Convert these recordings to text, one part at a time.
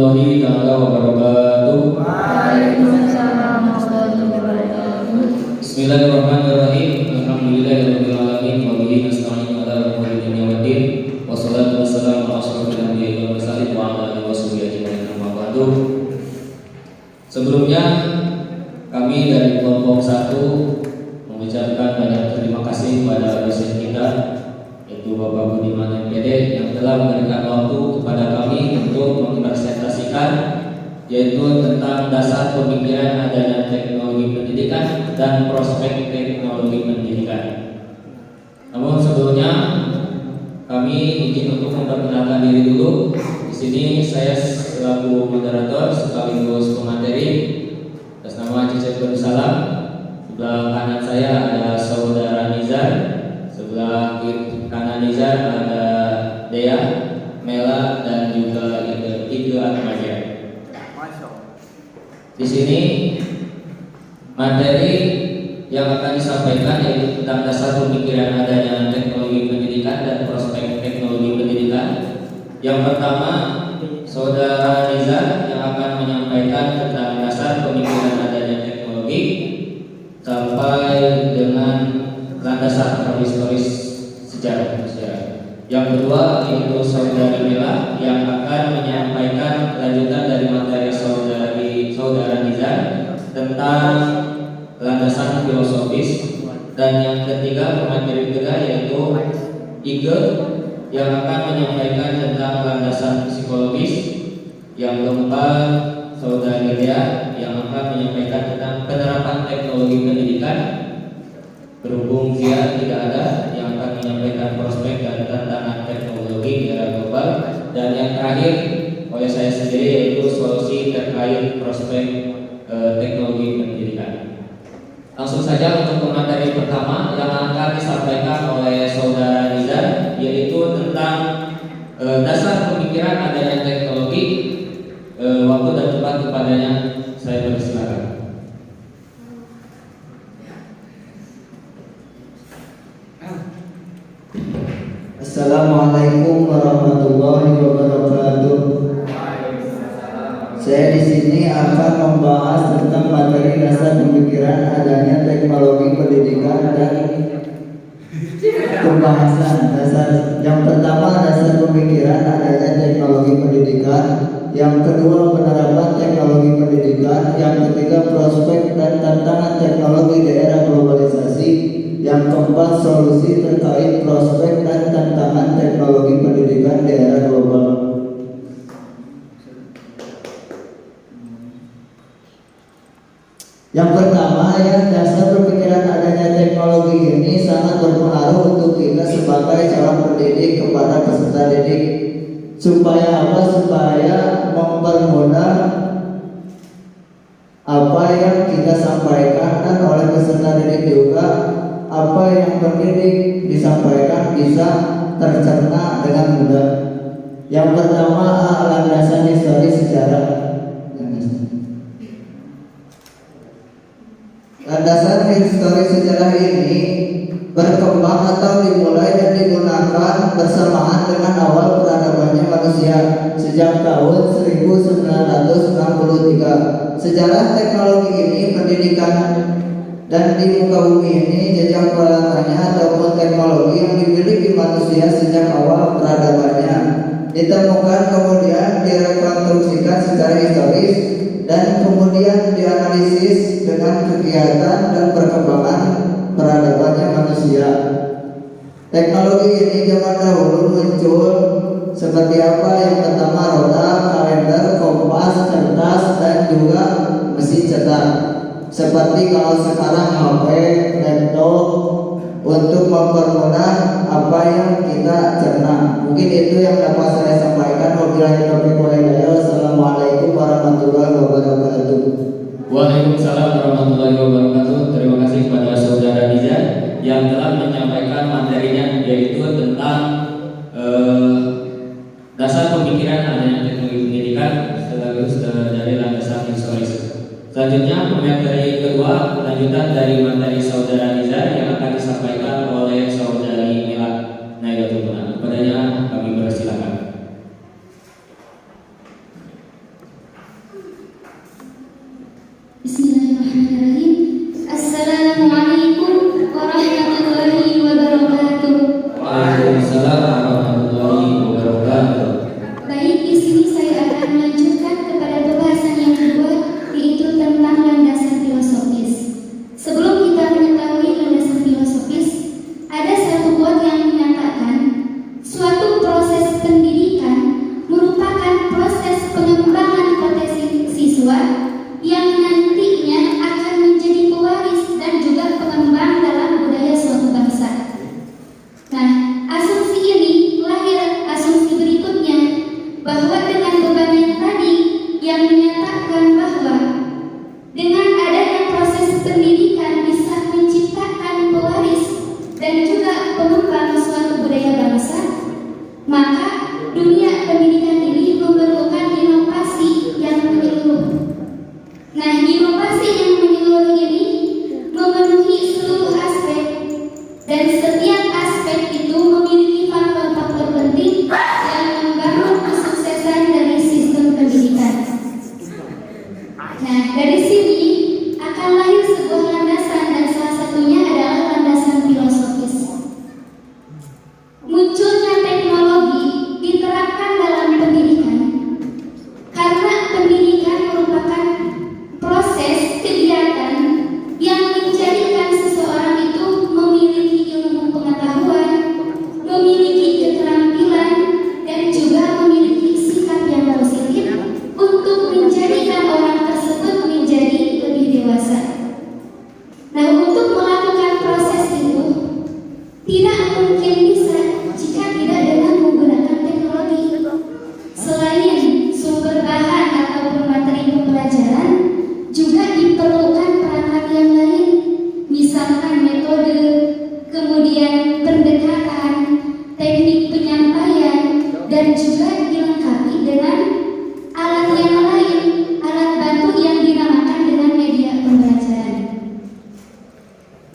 warahmatullahi taala wabarakatuh. Waalaikumsalam warahmatullahi wabarakatuh. Bismillahirrahmanirrahim. Alhamdulillahirabbil alamin wa bihi nasta'in ala umuri dunya waddin. Wassalatu wassalamu ala asyrofil anbiya'i wal mursalin wa ala alihi washabihi ajmain. Amma ba'du. Sebelumnya kami dari kelompok 1 mengucapkan banyak terima kasih kepada dosen kita, yaitu Bapak Budiman MPD, yang telah memberikan waktu kepada kami untuk mempresentasikan yaitu tentang dasar pemikiran adanya teknologi pendidikan dan prospek teknologi pendidikan. Namun sebelumnya kami izin untuk memperkenalkan diri dulu. Di sini saya selaku moderator sekaligus pemateri atas nama Cicep Salam. Sebelah kanan saya ada saudara Nizar, sebelah kiri kanan Nizar ada Dea, Mela, dan juga Ike Atmaja. Di sini materi yang akan disampaikan yaitu tentang dasar pemikiran adanya teknologi pendidikan dan prospek teknologi pendidikan. Yang pertama, saudara Nizar yang akan menyampaikan tentang dasar pemikiran adanya teknologi sampai dengan landasan atau historis sejarah. Yang kedua yaitu saudara Mela yang akan menyampaikan lanjutan dari materi saudara Nizar tentang landasan filosofis. Dan yang ketiga, pemateri ketiga yaitu Ike yang akan menyampaikan tentang landasan psikologis. Yang keempat, saudari Dea yang akan menyampaikan tentang penerapan teknologi pendidikan. Berhubung dia tidak ada, yang akan menyampaikan prospek dan tantangan teknologi di era global. Dan yang terakhir oleh saya sendiri yaitu solusi terkait prospek teknologi pendidikan. Langsung saja untuk materi pertama yang akan disampaikan oleh saudara Nizar, yaitu tentang dasar pemikiran adanya teknologi. Waktu dan tempat kepadanya saya persilakan. Assalamualaikum warahmatullahi wabarakatuh. Saya di sini akan membahas tentang materi dasar pemikiran adanya teknologi pendidikan dan pembahasan dasar. Yang pertama, dasar pemikiran adanya teknologi pendidikan. Yang kedua, penerapan teknologi pendidikan. Yang ketiga, prospek dan tantangan teknologi di era globalisasi. Yang keempat, solusi terkait prospek dan tantangan teknologi pendidikan di era global. Yang pertama, ya, dasar pemikiran adanya teknologi ini sangat berpengaruh untuk kita sebagai calon pendidik kepada peserta didik. Supaya apa? Supaya mempermudah apa yang kita sampaikan, dan oleh peserta didik juga apa yang pendidik disampaikan bisa tercerna dengan mudah. Yang pertama, landasan historis sejarah. Landasan historis sejarah ini berkembang atau dimulai dan digunakan bersamaan dengan awal peradabannya manusia sejak tahun 1963. Sejarah teknologi ini, pendidikan dan di muka bumi ini, jejak peradabannya ataupun teknologi yang dimiliki manusia sejak awal peradabannya ditemukan, kemudian direkonstruksikan secara historis, dan kemudian dianalisis dengan kegiatan dan perkembangan peradabannya manusia. Teknologi ini zaman dahulu muncul seperti apa? Yang pertama, roda, kalender, kompas, kertas, dan juga mesin cetak. Seperti kalau sekarang HP, laptop, untuk mempermudah apa yang kita cerna. Mungkin itu yang dapat saya sampaikan. Wabillahi taufiq wal hidayah. Wassalamualaikum warahmatullahi wabarakatuh. Waalaikumsalam warahmatullahi wabarakatuh. Terima kasih kepada saudara Nizar yang telah menyampaikan materinya, yaitu tentang dasar pemikiran adanya teknologi pendidikan sekaligus dari landasan historis. Selanjutnya, materi kedua lanjutan dari materi saudara Nizar yang akan disampaikan oleh saudari Mela Naigatul Muna. Kepadanya kami persilakan.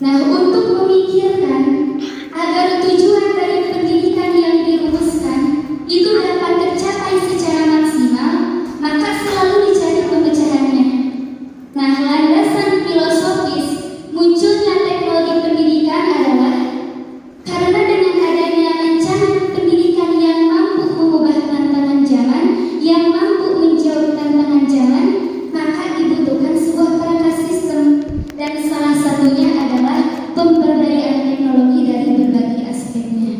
Nah, untuk memikirkan agar tujuan dari pendidikan yang dirumuskan itu dapat tercapai secara maksimal, maka selalu dicari pemecahannya. Nah, landasan filosofis munculnya teknologi pendidikan adalah karena dengan adanya rancangan pendidikan yang mampu mengubah tantangan zaman, yang mampu menjawab tantangan zaman, maka dibutuhkan sebuah perangkat sistem, dan salah satunya adalah pemberdayaan teknologi dari berbagai aspeknya.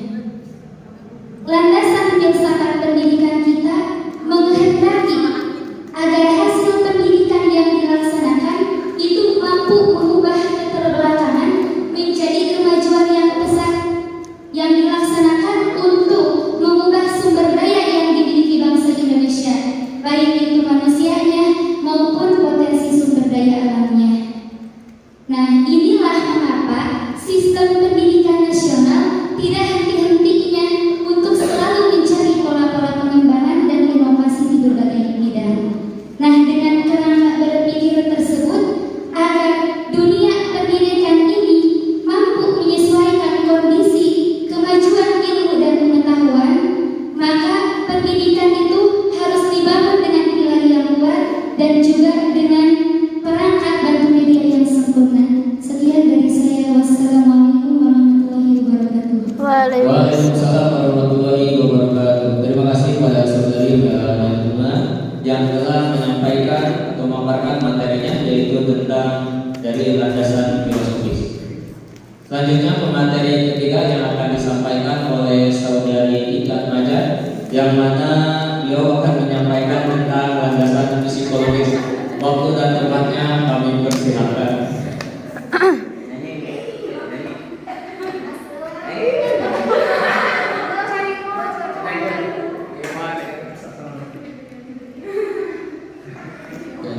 Landasan filsafat pendidikan kita menghendaki agar hasil pendidikan yang dilaksanakan itu mampu mengubah keterbelakangan menjadi kemajuan yang besar, yang dilaksanakan untuk mengubah sumber daya yang dimiliki bangsa Indonesia, baik itu manusianya maupun potensi sumber daya alamnya. Nah, inilah mengapa sistem pendidikan nasional tidak henti-hentinya untuk selalu mencari pola-pola pengembangan dan inovasi di berbagai bidang. Nah, dengan kerangka berpikir tersebut, agar dunia pendidikan ini mampu menyesuaikan kondisi kemajuan ilmu dan pengetahuan, maka pendidikan itu harus dibangun dengan pilar yang kuat dan juga dengan perangkat bantu media yang sempurna. Sekian dari saya. Wassalamualaikum warahmatullahi wabarakatuh. Waalaikumsalam warahmatullahi wabarakatuh. Terima kasih kepada saudari Mbak Nanduna yang telah menyampaikan atau memaparkan materinya, yaitu tentang dari landasan filosofis. Selanjutnya pemateri ketiga yang akan disampaikan oleh saudari Ika Majar, yang mana beliau akan menyampaikan tentang landasan psikologis. Waktu dan tempatnya kami persilakan.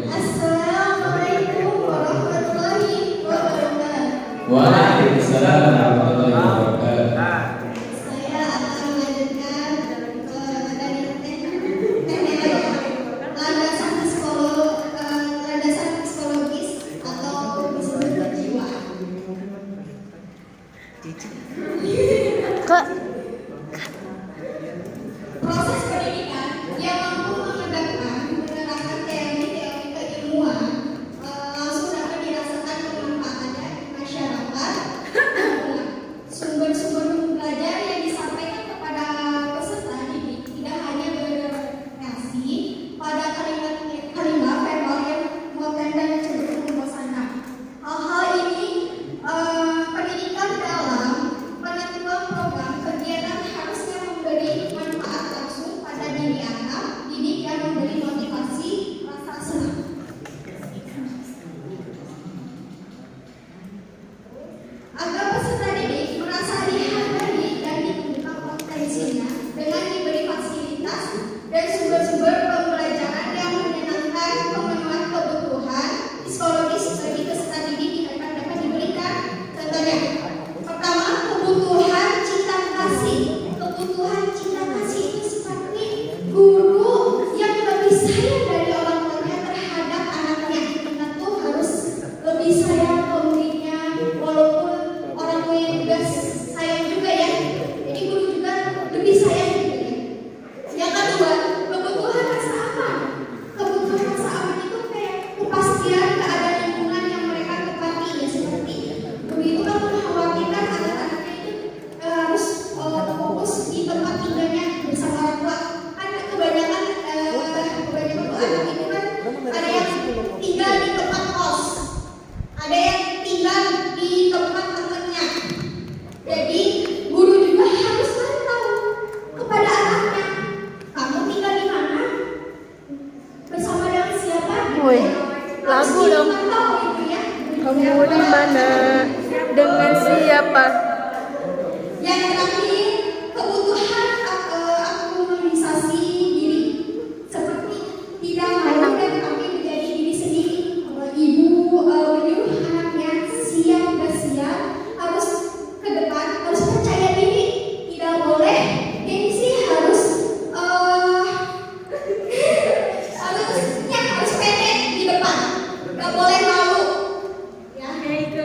Assalamualaikum warahmatullahi wabarakatuh. Waalaikumsalam warahmatullahi wabarakatuh. Saya akan melanjutkan landasan psikologis atau disebut jiwa. Proses pendidikan yang mampu menerapkan teori-teori keilmuan langsung dapat dirasakan kemanfaatannya di masyarakat. Sumber-sumber belajar yang disampaikan kepada peserta didik tidak hanya berorientasi pada kalimat verbal yang monoton dan cenderung membosankan. Hal-hal ini pendidikan dalam penentuan program kegiatan harusnya memberi manfaat langsung pada diri anak didik dan memberi motivasi rasa senang. Agar peserta didik merasa dihargai dan dibuka potensinya dengan diberi fasilitas dan sumber-sumber pembelajaran yang menyenangkan, pemenuhan kebutuhan psikologis bagi peserta didik akan dapat diberikan. Contohnya, pertama, kebutuhan cinta kasih. Kebutuhan cinta kasih itu seperti guru yang lebih sayang dari orang tuanya terhadap anaknya. Kita tuh harus lebih sayang ke muridnya, walaupun orang tuanya juga sayang juga ya. Jadi guru juga lebih sayang juga ya. Yang kedua, kebutuhan rasa aman. Kebutuhan rasa aman itu kayak kepastian keadaan lingkungan yang mereka tempati ya, seperti guru itu kan mengkhawatirkan anak-anaknya itu harus fokus di tempat tinggalnya bersama orang tua. Kan kebanyakan tuh anak itu kan ada yang tinggal di tempat kos, ada yang tinggal di tempat temannya. Jadi guru juga harus tahu kepada anaknya, kamu tinggal di mana, bersama dengan siapa. Woi, lagu dong. Tahu itu ya. Kamu di mana? Dengan siapa? Yang terakhir, kebutuhan aktualisasi diri, seperti tidak malu dan tapi menjadi diri sendiri. Kalau ibu menyuruh anaknya siap bersiap, harus ke depan, harus percaya diri, tidak boleh gengsi, harus harus pede di depan, nggak boleh malu. Ya, itu.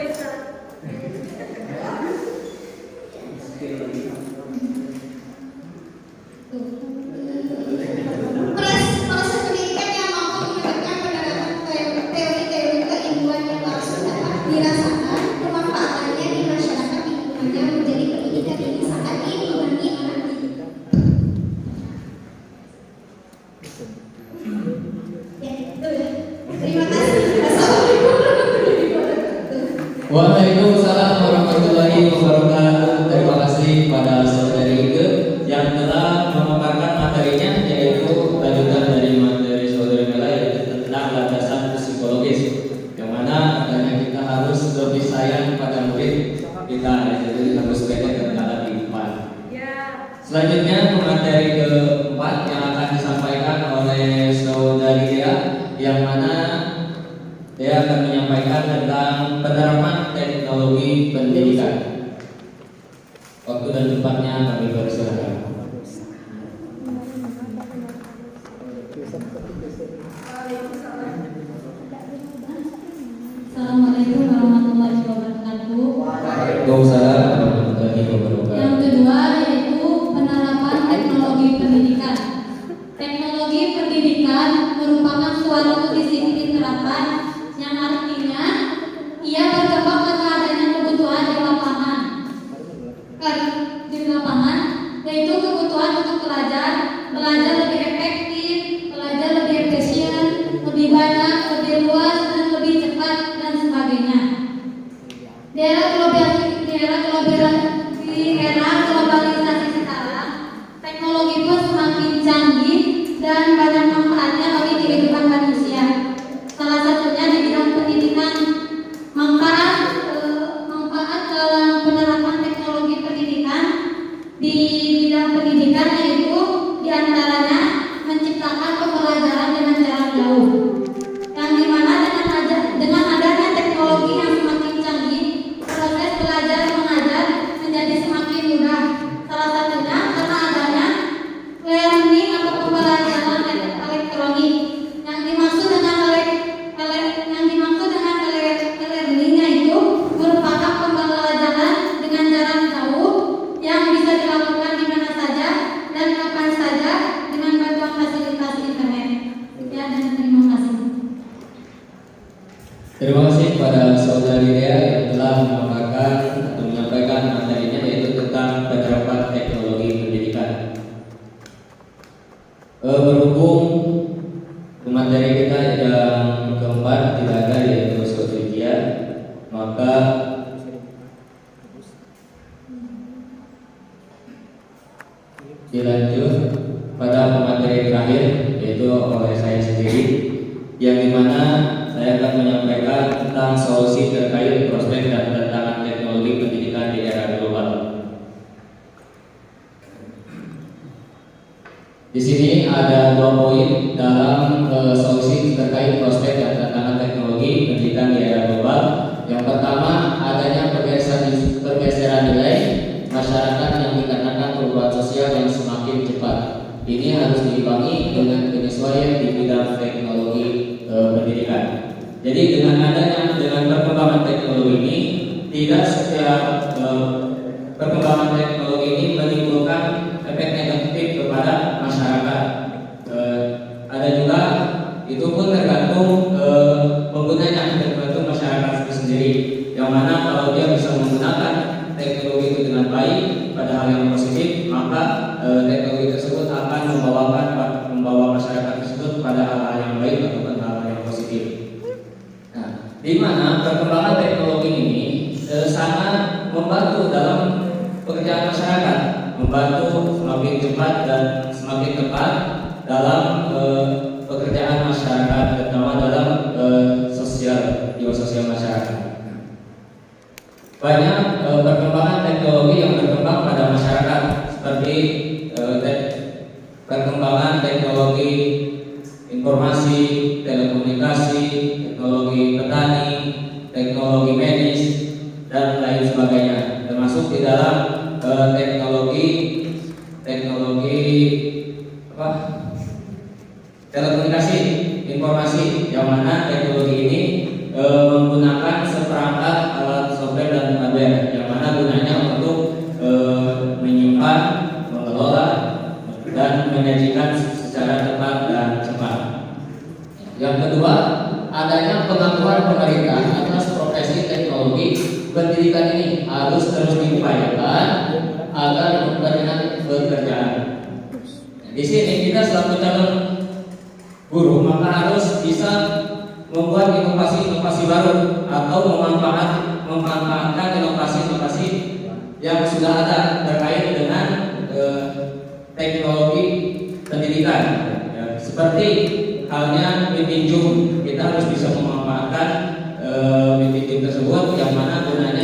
diberikan kepada murid kita, jadi harus beda terkala di depan. Selanjutnya materi keempat yang akan disampaikan oleh saudari Dea, yang mana dia akan menyampaikan tentang penerapan teknologi pendidikan. Waktu dan tempatnya kami persilakan. Assalamualaikum warahmatullahi wabarakatuh. Waalaikumsalam warahmatullahi wabarakatuh. Yang kedua yaitu penerapan teknologi pendidikan. Teknologi pendidikan merupakan suatu disiplin terapan yang artinya ia berkembang karena adanya kebutuhan di lapangan. Yaitu kebutuhan untuk belajar lebih efektif, belajar lebih efisien, lebih banyak, lebih luas, dan lebih cepat dan sebagainya. Di era globalisasi sekarang, teknologi pun semakin canggih dan banyak manfaatnya bagi kehidupan manusia. Salah satunya di bidang pendidikan. Manfaat dalam penerapan teknologi pendidikan di bidang pendidikan yaitu diantaranya menciptakan pembelajaran dengan jarak jauh, yang dimana dengan adanya teknologi yang semakin canggih, proses belajar mengajar menjadi semakin mudah. Salah satunya karena adanya learning atau pembelajaran elektronik. Yang dimaksud dengan learning itu merupakan pembelajaran dengan jarak jauh yang bisa dilakukan di mana saja dan kapan saja dengan bantuan fasilitas internet. Ya, dan terima kasih. Terima kasih kepada saudari Dea yang telah memaparkan atau menyampaikan materinya, yaitu tentang penerapan teknologi pendidikan. Berhubung materi kita yang keempat tidak ada, yaitu sosiologi, maka dilanjut pada materi terakhir, yaitu oleh saya sendiri, yang dimana saya akan menyampaikan tentang solusi terkait prospek dan tantangan teknologi pendidikan di era global. Di sini ada 2 poin dalam solusi terkait prospek dan tantangan teknologi pendidikan di era global. Yang pertama, adanya pergeseran nilai masyarakat yang dikarenakan perubahan sosial yang semakin cepat. Ini harus diimbangi dengan penyesuaian di bidang teknologi pendidikan. Jadi dengan perkembangan teknologi ini, tidak setiap perkembangan teknologi ini menimbulkan efek negatif kepada masyarakat. Ada juga, itu pun tergantung penggunanya, tergantung masyarakat itu sendiri. Yang mana kalau dia bisa menggunakan teknologi itu dengan baik pada hal yang positif, maka teknologi tersebut akan membawa masyarakat tersebut pada hal-hal yang baik ataupun hal-hal yang positif. Nah, di mana perkembangan teknologi ini sangat membantu dalam pekerjaan masyarakat, membantu semakin cepat dan semakin tepat dalam pekerjaan masyarakat, terutama dalam sosial masyarakat. Banyak perkembangan teknologi yang berkembang pada masyarakat, seperti perkembangan teknologi informasi, telekomunikasi, teknologi petani, teknologi medis, dan lain sebagainya, termasuk di dalam telekomunikasi informasi, yang mana teknologi ini menggunakan seperangkat alat software dan hardware, yang mana gunanya untuk menyimpan, mengelola, dan menyajikan secara tepat dan cepat. Yang kedua, adanya pengakuan pemerintah atas profesi teknologi pendidikan ini harus terus diupayakan agar mempermudah pekerjaan. Di sini kita selaku calon guru maka harus bisa membuat inovasi-inovasi baru atau memanfaatkan inovasi-inovasi yang sudah ada terkait dengan teknologi pendidikan. Ya, seperti halnya meeting Zoom, kita harus bisa memanfaatkan meeting Zoom tersebut, yang mana gunanya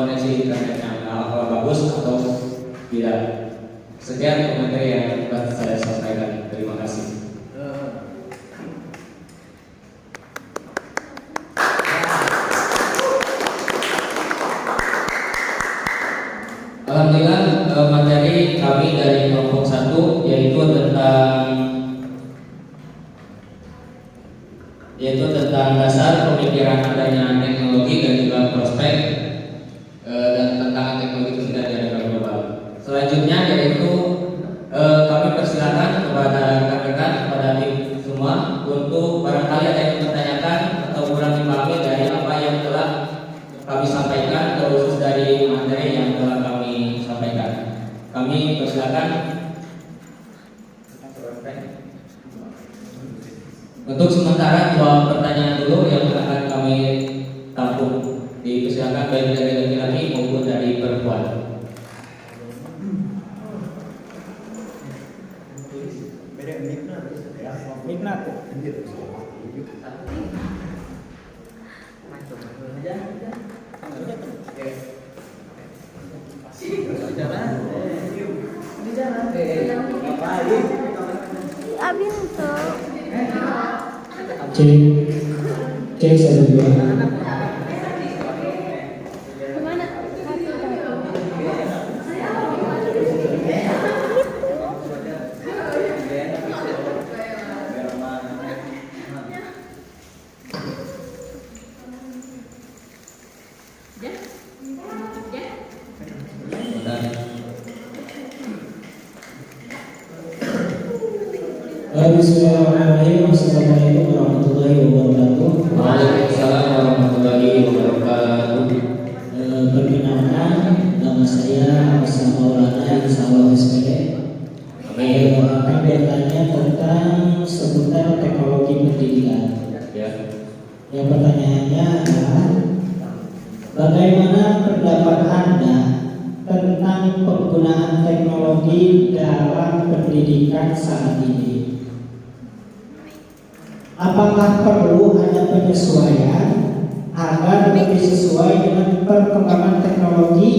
koneksi internetnya apa bagus atau tidak. Sekian materi yang dapat saya sampaikan. Terima kasih. Alhamdulillah, materi kami dari kelompok 1 yaitu tentang dasar pemikiran adanya teknologi dan juga prospek dan tentang teknologi itu sendiri dari global. Selanjutnya yaitu kami persilakan kepada rekan-rekan, kepada tim semua untuk barangkali ada yang mempertanyakan atau kurang dipahami dari apa yang telah kami sampaikan, terkhusus dari materi yang telah kami sampaikan. Kami persilakan. Untuk sementara 2 pertanyaan dulu yang akan kami tampung. Dipersilakan baik dari laki-laki maupun dari perempuan. Abin tuh. Cek 1 2. Kemana? Bismillahirrahmanirrahim. Assalamualaikum warahmatullahi wabarakatuh. Waalaikumsalam warahmatullahi wabarakatuh. Perkenalkan, nama saya Hasan Maulana Insyaallah SPD. Akan bertanya tentang seputar teknologi pendidikan. Ya. Yang pertanyaannya adalah, bagaimana pendapat Anda tentang penggunaan teknologi dalam pendidikan saat ini? Apakah perlu ada penyesuaian agar lebih sesuai dengan perkembangan teknologi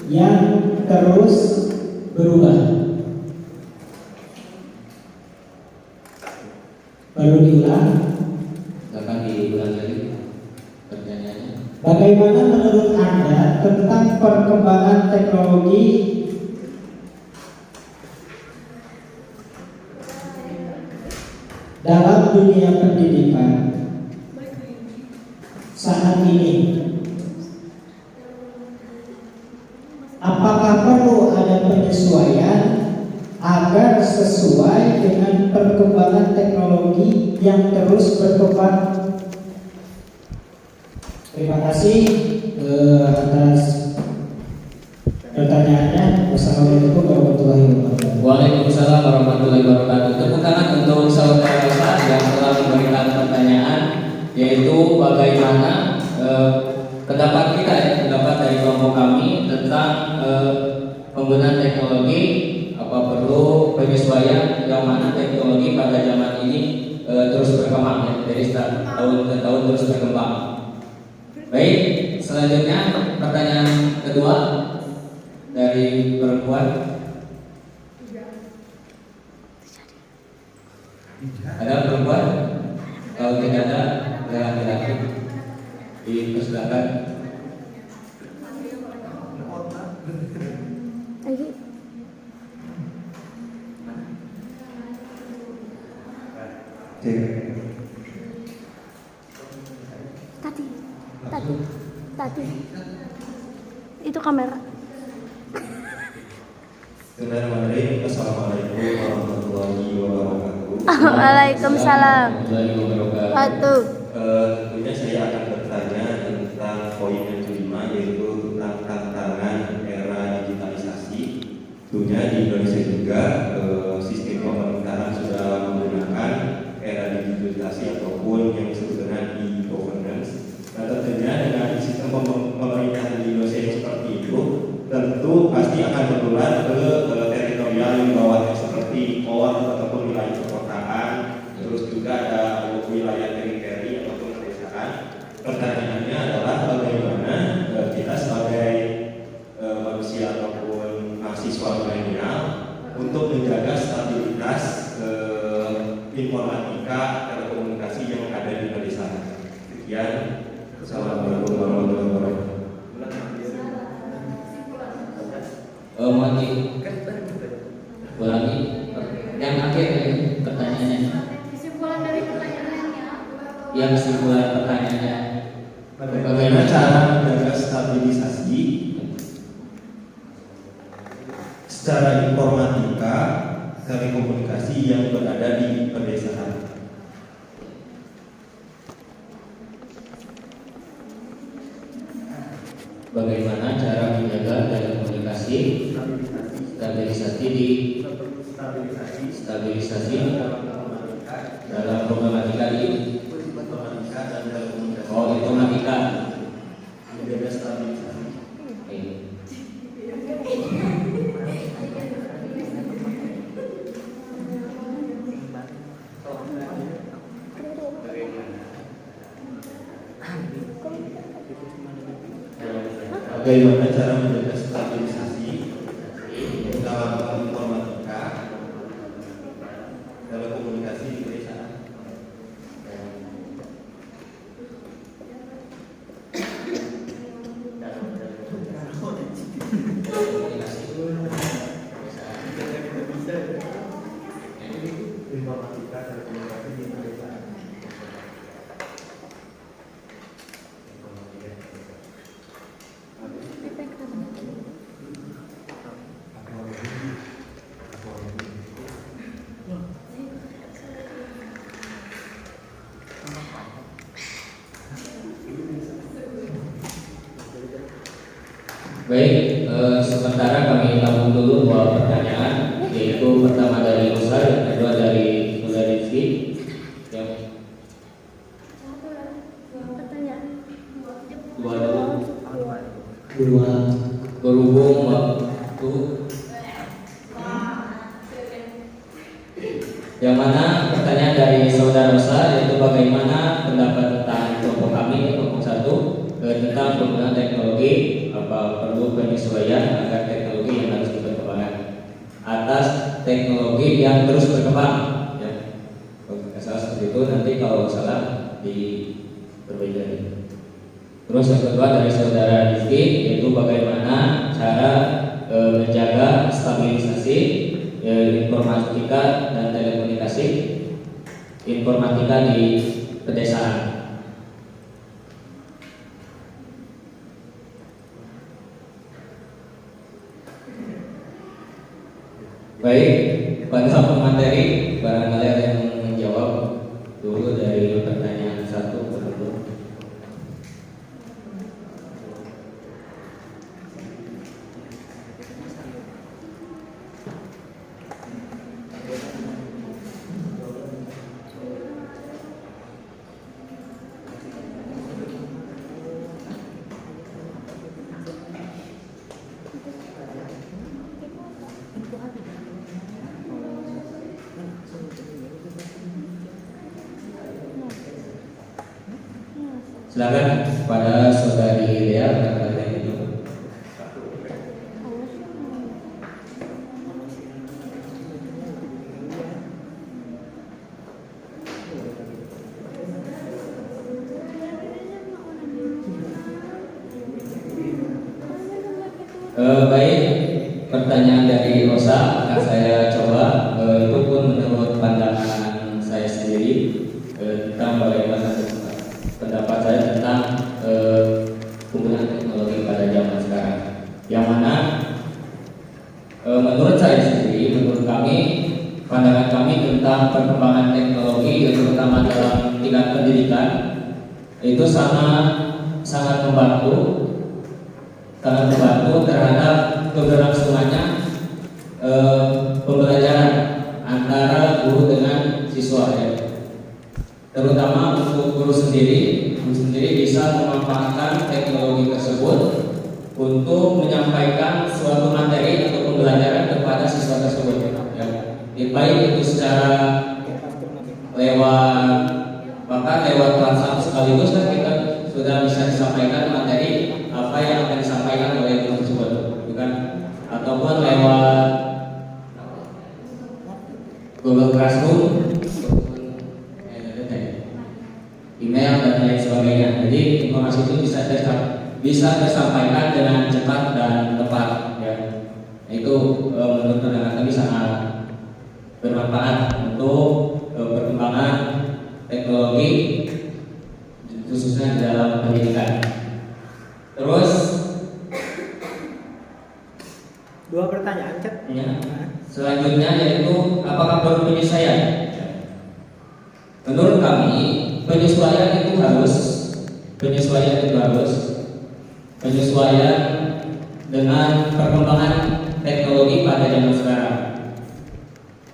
yang terus berubah? Perlu diulang? Akan diulang lagi pertanyaannya. Bagaimana menurut Anda tentang perkembangan teknologi dalam dunia pendidikan saat ini? Apakah perlu ada penyesuaian agar sesuai dengan perkembangan teknologi yang terus berkembang? Terima kasih atas pertanyaannya. Wassalamualaikum warahmatullahi wabarakatuh. Waalaikumsalam warahmatullahi wabarakatuh. Tepuk tangan untuk saudara Rosa yang telah memberikan pertanyaan, yaitu bagaimana pendapat kita, pendapat dari kelompok kami tentang penggunaan teknologi, apa perlu penyesuaian, yang mana teknologi pada zaman ini terus berkembang, ya, dari tahun ke tahun terus berkembang. Baik, selanjutnya pertanyaan kedua dari perempuan. Ada perempuan? Kalau tidak ada, laki-laki. Dipersilakan. Tadi. Itu kamera. Bismillahirrahmanirrahim. Assalamualaikum warahmatullahi wabarakatuh. Waalaikumsalam. Satu. Tentunya saya akan bertanya tentang poin yang kelima, yaitu tentang tantangan era digitalisasi. Tentunya di Indonesia juga sistem pemerintahan sudah menggunakan era digitalisasi ataupun yang disebut dengan e-governance. Nah, tentunya dengan sistem pemerintahan di Indonesia yang seperti itu, tentu pasti akan menular ke teritorial di bawahnya seperti POR ataupun wilayah perkotaan, terus juga ada wilayah periferi ataupun pedesaan. Pertanyaannya adalah bagaimana kita sebagai Mohon ulangi yang akhir pertanyaannya. Kesimpulan dari pertanyaannya. Yang kesimpulan pertanyaannya. Bagaimana cara menjaga stabilisasi secara informatika telekomunikasi yang berada di pedesaan? Bagaimana cara menjaga telekomunikasi stabilisasi dalam problematika di informatika Menjaga stabilisasi. Oke. Bagaimana cara menjaga stabilisasi dalam hal informatika telekomunikasi di pedesaan? Informatika telekomunikasi di pedesaan. Baik, sementara kami tampung dulu dua pertanyaan, yaitu pertama dari Rosa, yang kedua dari Rizky. Yang Pertanyaan. dua dulu. Dua. Berhubung waktu yang mana pertanyaan dari saudara Rosa, yaitu bagaimana pendapat tentang kelompok kami, kelompok 1, tentang penggunaan teknologi, apa perlu penyesuaian agar teknologi yang harus dikembangkan atas teknologi yang terus berkembang, ya. Kalau salah seperti itu, nanti kalau salah diperbaiki. Terus yang kedua dari saudara Rizky, yaitu bagaimana cara menjaga stabilisasi informatika dan telekomunikasi informatika di pedesaan. Baik, pada pemateri barangkali ada yang menjawab dulu dari pertanyaan 1 dulu. Silakan pada saudari Lea berkata itu. Baik, pertanyaan dari Rosa akan saya coba. Itu pun menurut pandangan saya sendiri tentang bagaimana pendapat saya tentang penggunaan teknologi pada zaman sekarang. Yang mana menurut saya sendiri, menurut kami, pandangan kami tentang perkembangan teknologi, terutama dalam tingkat pendidikan, itu sangat membantu terhadap keberlangsungannya pembelajaran antara guru dengan siswa, ya. Terutama untuk guru sendiri bisa memanfaatkan teknologi tersebut untuk menyampaikan suatu materi atau pembelajaran kepada siswa tersebut, ya. Baik itu secara lewat WhatsApp sekaligus, kan kita sudah bisa disampaikan materi apa yang akan disampaikan oleh guru tersebut, bukan? Ataupun lewat Google Classroom, email dan lain sebagainya. Jadi informasi itu bisa tersampaikan dengan cepat dan tepat, ya. itu menurut pandangan kami sangat bermanfaat untuk perkembangan teknologi khususnya di dalam pendidikan. Terus Dua pertanyaan, Cep. ya, selanjutnya yaitu apakah perlu penyesuaian? Menurut kami penyesuaian itu harus penyesuaian dengan perkembangan teknologi pada zaman sekarang.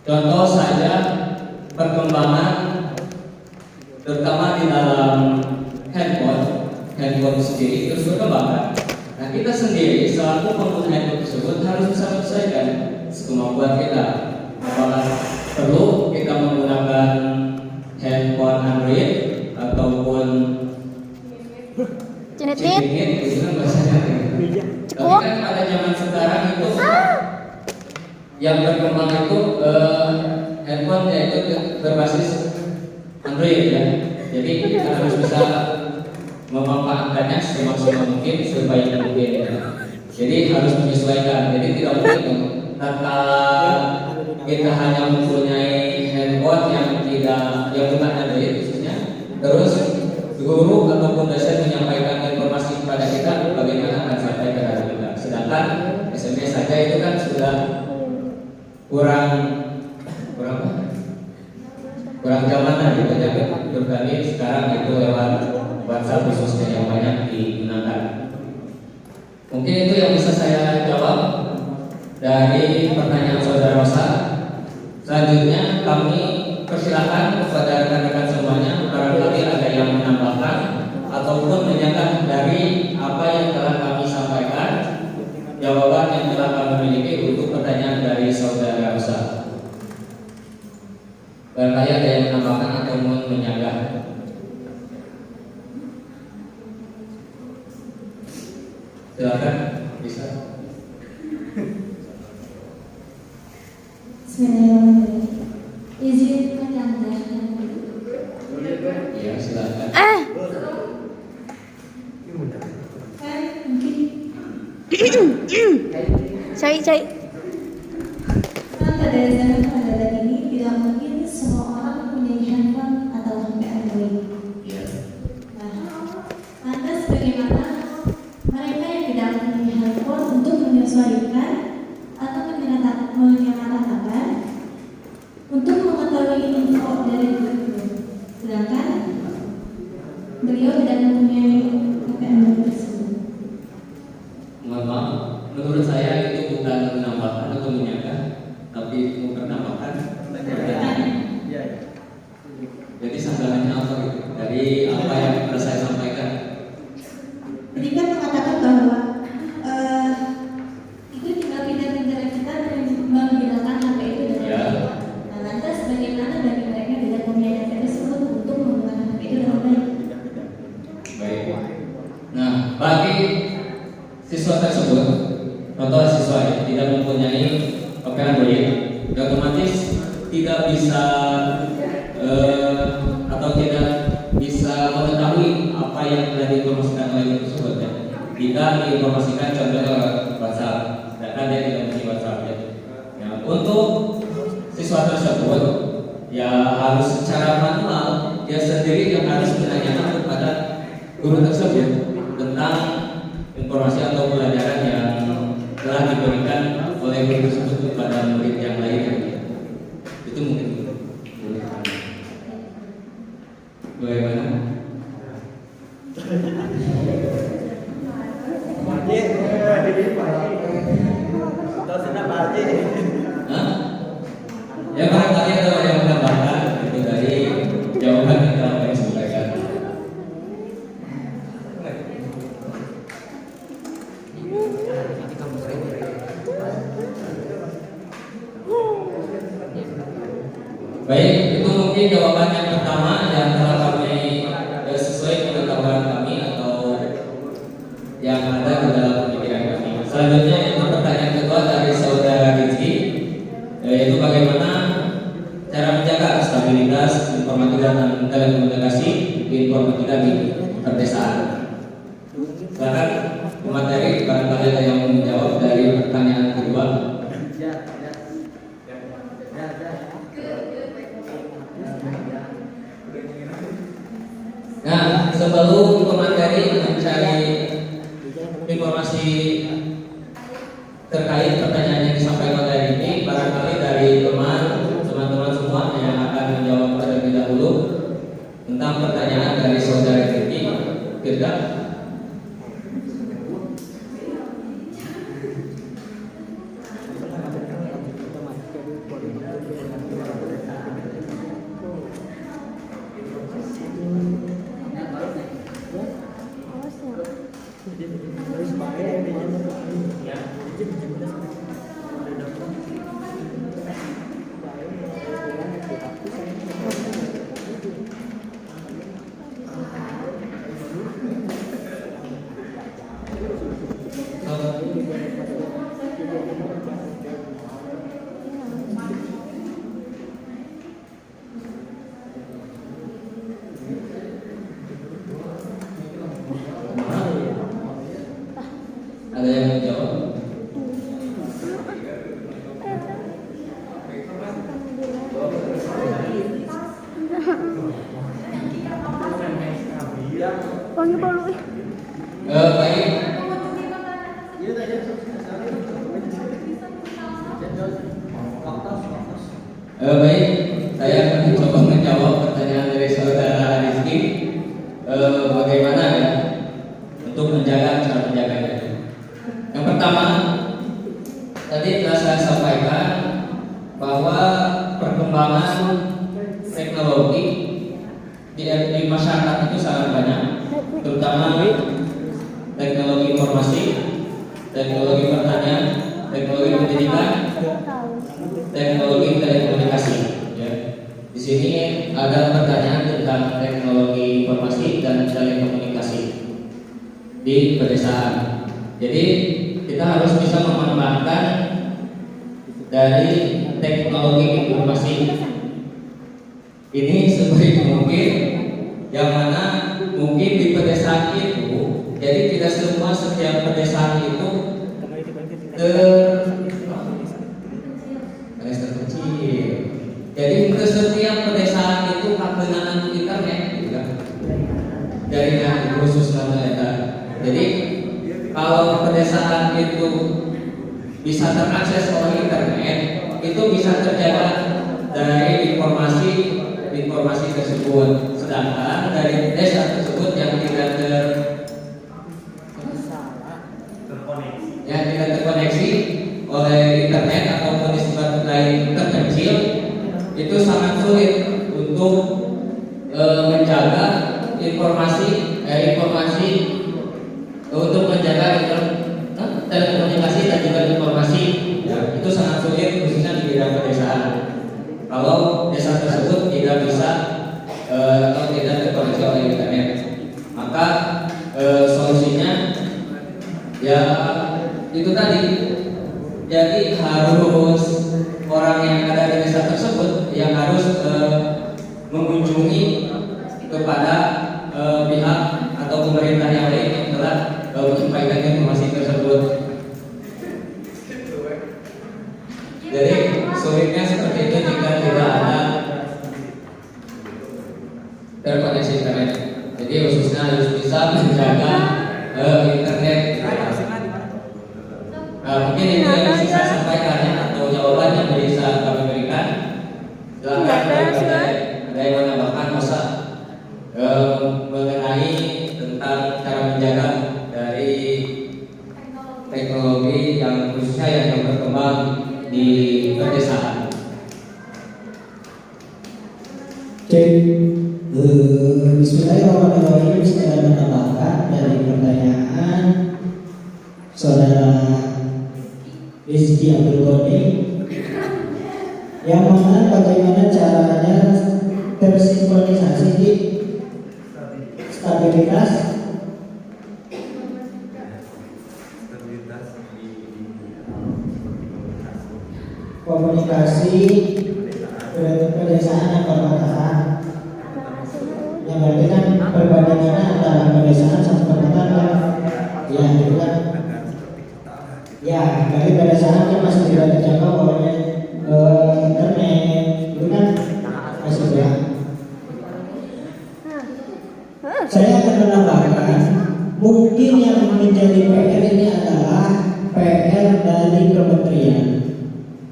Contoh saja perkembangan terutama di dalam handphone sendiri terus berkembang. Nah, kita sendiri selaku pengguna handphone tersebut harus bisa menyesuaikan kemampuan kita. Apakah perlu kita menggunakan handphone Android ataupun Cenetit. itu kan bahasanya. Tapi kan pada zaman sekarang itu yang berkembang itu handphone yaitu berbasis Android ya. Jadi kita harus bisa memanfaatkannya semaksimal mungkin, sebaik mungkin ya. Jadi harus menyesuaikan. Jadi tidak mungkin tanpa kita hanya mempunyai handphone yang bukan Android khususnya, terus guru ataupun dosen menyampaikan informasi kepada kita, bagaimana akan sampai ke hati kita. Sedangkan SMS saja itu kan sudah kurang zamanan gitu ya. Menurut kami sekarang itu lewat WhatsApp khususnya yang banyak digunakan. Mungkin itu yang bisa saya jawab dari pertanyaan saudara Rosa. Selanjutnya kami persilakan kepada rekan-rekan semuanya, barangkali ada yang menambahkan ataupun menyanggah dari apa yang telah kami sampaikan, jawaban yang telah kami miliki untuk pertanyaan dari saudara Rosa. Barangkali ada yang menambahkan ataupun menyanggah. Silakan, bisa. Bismillahirrahmanirrahim. Izin menambahkan. Ya, silakan. Cai. Pada zaman modern ini tidak mungkin semua orang mempunyai handphone atau HP Android. Ya. Nah, lantas bagaimana mereka yang tidak mempunyai handphone untuk menyesuaikan atau menyamakan untuk mengetahui info dari guru, sedangkan beliau tidak mempunyai HP Android tersebut. Mohon maaf, menurut saya itu bukan menambahkan atau menyanggah, tapi mempertambahkan. Jadi sanggahannya apa gitu? Dari apa yang sudah saya sampaikan. Jadi kan mengatakan bahwa itu tinggal pindah-pindah kita menggunakan HP itu dengan Ya. baik. Nah, lantas bagaimana bagi mereka yang tidak mempunyai HP tersebut untuk menggunakan HP itu dengan baik? Baik. Nah, bagi siswa tersebut, contoh siswa yang tidak mempunyai HP Android, otomatis tidak bisa atau tidak bisa mengetahui apa yang telah diinformasikan oleh guru tersebut ya. Tidak diinformasikan contohnya lewat WhatsApp, sedangkan dia tidak mempunyai WhatsApp ya. Ya, untuk siswa tersebut ya harus secara manual dia sendiri yang harus menanyakan kepada guru tersebut tentang informasi atau pelajaran yang telah diberikan oleh guru tersebut kepada murid yang lainnya. Itu mungkin. Bagaimana? Hah? Ya barangkali ada yang menambahkan itu dari jawaban yang telah kami sampaikan. Baik, itu mungkin jawaban yang pertama yang telah kami sesuai pengetahuan kami atau yang ada di dalam pemikiran kami. Selanjutnya itu pertanyaan kedua dari saudara Rizky, yaitu bagaimana cara menjaga stabilitas informatika dan telekomunikasi di informatika di perdesaan. Silakan pemateri barangkali ada yang menjawab dari pertanyaan kedua. terkait pertanyaan yang disampaikan dari ini, barangkali dari teman-teman semua yang akan menjawab terlebih dahulu tentang pertanyaan dari saudara Titi, Firda. Ada yang mau jawab? Wangi bolu. Baik. Baik, saya akan coba menjawab pertanyaan dari saudara Rizky. Bagaimana ya untuk menjaga cara menjaganya? Yang pertama, tadi telah saya sampaikan bahwa perkembangan teknologi di masyarakat itu sangat banyak, terutama teknologi informasi, teknologi pertanian, teknologi pendidikan, teknologi telekomunikasi. Ya. Di sini ada pertanyaan tentang teknologi informasi dan telekomunikasi di pedesaan. Jadi kita harus bisa memanfaatkan dari teknologi informasi ini sebaik mungkin, yang mana mungkin di pedesaan itu, jadi tidak semua setiap pedesaan itu terkecil. Jadi ke setiap pedesaan itu kebenaran internet, gitu. Jaringan khusus data. Jadi kalau pedesaan itu bisa terakses oleh internet, itu bisa terjaga dari informasi tersebut. Sedangkan dari desa tersebut yang tidak terkoneksi oleh internet ataupun disebut lain terpencil, itu sangat sulit untuk menjaga informasi untuk menjaga telekomunikasi dan juga informasi. Ya, itu sangat sulit khususnya di bidang pedesaan. Kalau desa tersebut tidak bisa atau tidak terkoneksi oleh internet, maka solusinya ya itu tadi. Jadi harus orang yang ada di desa tersebut yang harus mengunjungi kepada pihak atau pemerintah yang lain yang telah menyampaikan informasi tersebut. Jadi sulitnya seperti itu jika tidak ada terkoneksi internet. Jadi khususnya harus bisa menjaga internet. Mungkin itu yang bisa saya sampaikan ya, atau jawaban yang bisa kami berikan. Silakan ada yang menambahkan masa mengenai tentang cara menjaga dari teknologi yang khususnya yang berkembang di pedesaan. Bismillahirrahmanirrahim. Saya menambahkan dari pertanyaan saudara Rizky Abdul Ghani, yang mana bagaimana caranya tersinkronisasi di stabilitas komunikasi pedesaan dan perbatasan. Yang berarti kan perbandingannya antara pedesaan sama perbatasan, ya gitu kan. Ya, dari pedesaan kan masih tidak terjangkau oleh internet, itu kan masih belum. Saya akan menambahkan, mungkin yang menjadi PR ini adalah PR dari Kementerian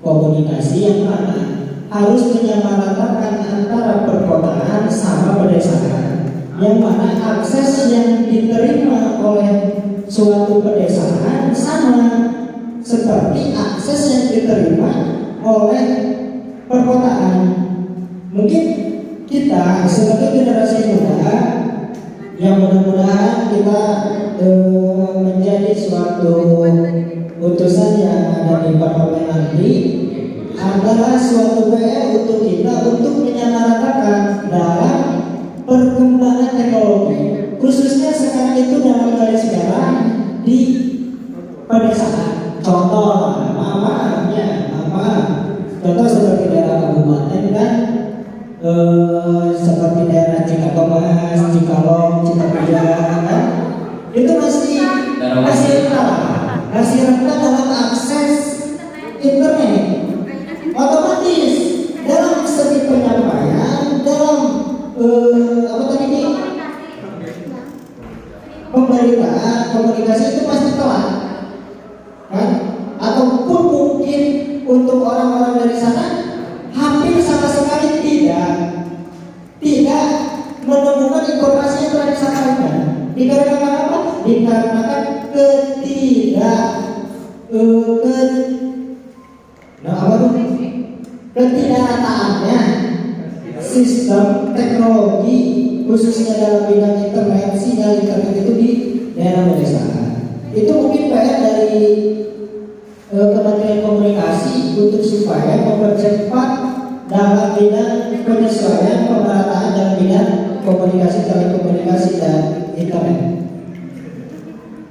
Komunikasi yang mana harus menyamaratakan antara perkotaan sama pedesaan, yang mana akses yang diterima oleh suatu pedesaan sama seperti akses yang diterima oleh perkotaan. Mungkin kita sebagai generasi muda yang mudah-mudahan kita menjadi suatu utusan yang ada di parlemen nanti adalah suatu PR untuk kita untuk menyamaratakan dalam perkembangan teknologi, khususnya sekarang itu dalam garis merah di pedesaan. Contoh contoh seperti daerah kabupaten kan, seperti daerah Cikatomas, Cikalong, Cikapuja kan, itu masih rentan dalam akses internet. Otomatis dalam segi penyampaian, dalam pemberitaan, komunikasi itu pasti telat kan? Ataupun mungkin untuk orang-orang dari sana hampir sama sekali tidak menemukan informasi yang telah disampaikan. Dikarenakan apa? Dikarenakan ketidakrataannya sistem teknologi, khususnya dalam bidang internet, sinyal internet itu di daerah pedesaan. Itu mungkin PR dari Kementerian Komunikasi untuk supaya mempercepat dalam bidang penyesuaian pemerataan dalam bidang komunikasi, telekomunikasi dan internet.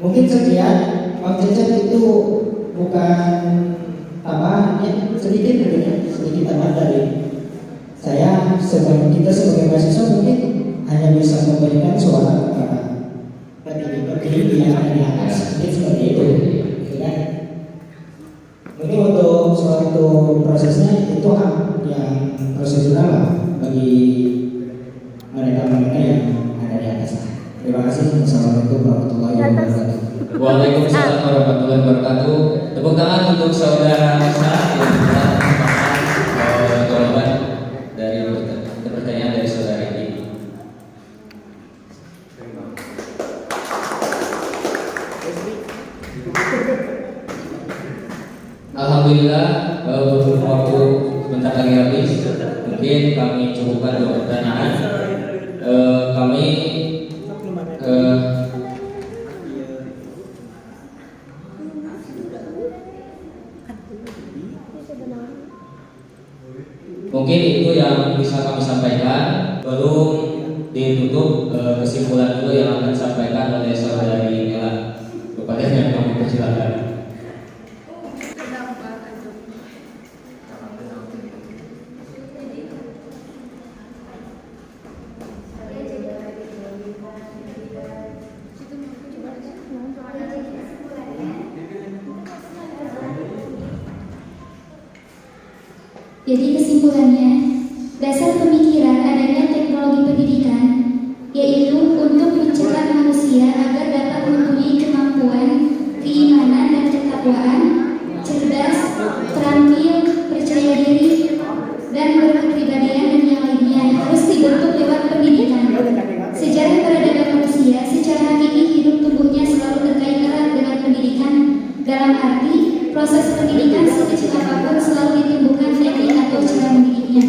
Mungkin sekian, Bang Cecep, itu bukan tambahan, ya, sedikit tambahan dari saya. Kita sebagai mahasiswa mungkin hanya bisa memberikan suara kepada petinggi yang ada di atas, mungkin seperti itu, kan? Mungkin untuk suatu prosesnya itu yang prosedural lah bagi mereka yang ada di atas. Terima kasih. Assalamualaikum warahmatullahi wabarakatuh. Waalaikumsalam warahmatullahi wabarakatuh. Tepuk tangan untuk saudara Musa yang telah merupakan jawaban dari pertanyaan dari saudara ini. Alhamdulillah, waktu sebentar lagi habis. Mungkin kami cukupkan 2 pertanyaan. Mungkin itu yang bisa kami sampaikan. Belum ditutup, kesimpulan dulu yang akan disampaikan oleh saudari Nela. Kepada yang kami persilakan. Jadi kesimpulannya, dasar pemikiran adanya teknologi pendidikan yaitu untuk mencetak manusia agar dapat mempunyai kemampuan, keimanan dan ketakwaan, cerdas, terampil, percaya diri, dan berkepribadian dan yang lainnya harus dibentuk lewat pendidikan. Sejarah peradaban manusia secara hakiki hidup tubuhnya selalu terkait erat dengan pendidikan, dalam arti proses pendidikan sekecil apapun selalu ditumbuhkan teknik atau cara mendidiknya.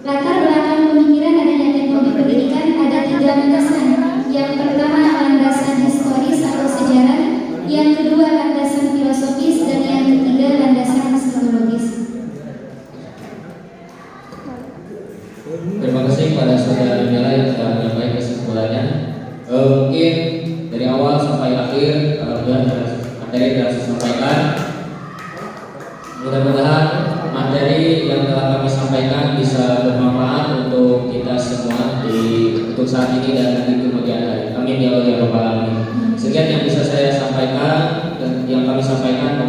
Latar belakang pemikiran adanya teknologi pendidikan ada 3 landasan. Yang pertama landasan historis atau sejarah, yang kedua landasan filosofis, dan yang ketiga landasan psikologis. Terima kasih kepada saudara Nela yang telah menyampaikan kesimpulannya. Mungkin dari awal sampai akhir materi yang saya sampaikan. Mudah-mudahan materi yang telah kami sampaikan bisa bermanfaat untuk kita semua untuk saat ini dan nanti kemudian hari. Amin ya Allah ya Rabbal Alamin. Sekian yang bisa saya sampaikan dan yang kami sampaikan.